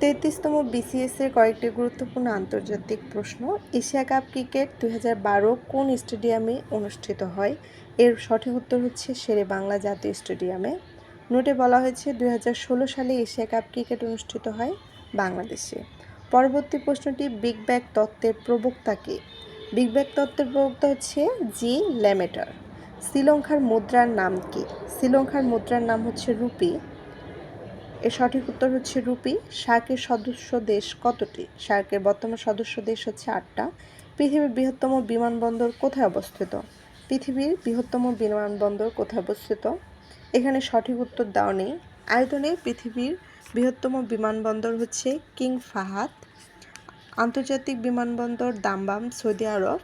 33তম BCS এর কয়েকটি গুরুত্বপূর্ণ আন্তর্জাতিক প্রশ্ন। এশিয়া কাপ ক্রিকেট 2012 কোন স্টেডিয়ামে অনুষ্ঠিত হয়? এর সঠিক উত্তর হচ্ছে শেরেবাংলা জাতীয় স্টেডিয়ামে। নোটে বলা হয়েছে 2016 সালে এশিয়া কাপ ক্রিকেট অনুষ্ঠিত হয় বাংলাদেশে। পরবর্তী প্রশ্নটি বিগ ব্যাং তত্ত্বের প্রবক্তা কে? বিগ ব্যাং তত্ত্বের প্রবক্তা হচ্ছে জি ল্যামেটার। শ্রীলঙ্কার মুদ্রার নাম কি? শ্রীলঙ্কার মুদ্রার নাম হচ্ছে রুপি। এর সঠিক উত্তর হচ্ছে রুপি। সার্কের সদস্য দেশ কতটি? সার্কের বর্তমান সদস্য দেশ হচ্ছে 8টা। পৃথিবীর বৃহত্তম বিমানবন্দর কোথায় অবস্থিত? পৃথিবীর বৃহত্তম বিমানবন্দর কোথায় অবস্থিত? এখানে সঠিক উত্তর দেওয়া নেই। আয়তনে পৃথিবীর বৃহত্তম বিমানবন্দর হচ্ছে কিং ফাহাদ। আন্তর্জাতিক বিমানবন্দর দাম্মাম, সৌদি আরব,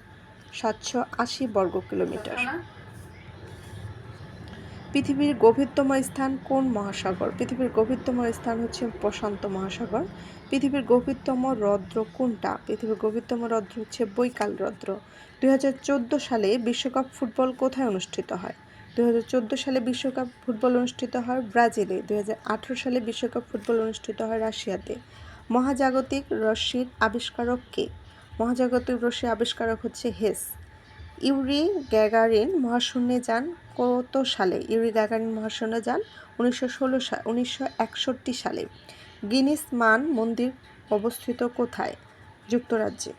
780 বর্গ কিলোমিটার। পৃথিবীর গভীরতম স্থান কোন মহাসাগর? পৃথিবীর গভীরতম স্থান হচ্ছে প্রশান্ত মহাসাগর। পৃথিবীর গভীরতম হ্রদ কোনটা? পৃথিবীর গভীরতম হ্রদ হচ্ছে বৈকাল হ্রদ। 2014 সালে বিশ্বকাপ ফুটবল কোথায় অনুষ্ঠিত হয়? 2014 সালে বিশ্বকাপ ফুটবল অনুষ্ঠিত হয় ব্রাজিলে। 2018 সালে বিশ্বকাপ ফুটবল অনুষ্ঠিত হয় রাশিয়াতে। মহাজাগতিক রশ্মির আবিষ্কারক কে? মহাজাগতিক রশ্মির আবিষ্কারক হচ্ছে হেস। ইউরি গ্যাগারিন মহাশূন্যে যান কত সালে? ইউরি গ্যাগারিন মহাশূন্যে যান 1961 সালে। গিনেস মান মন্দির অবস্থিত কোথায়? যুক্তরাজ্যে।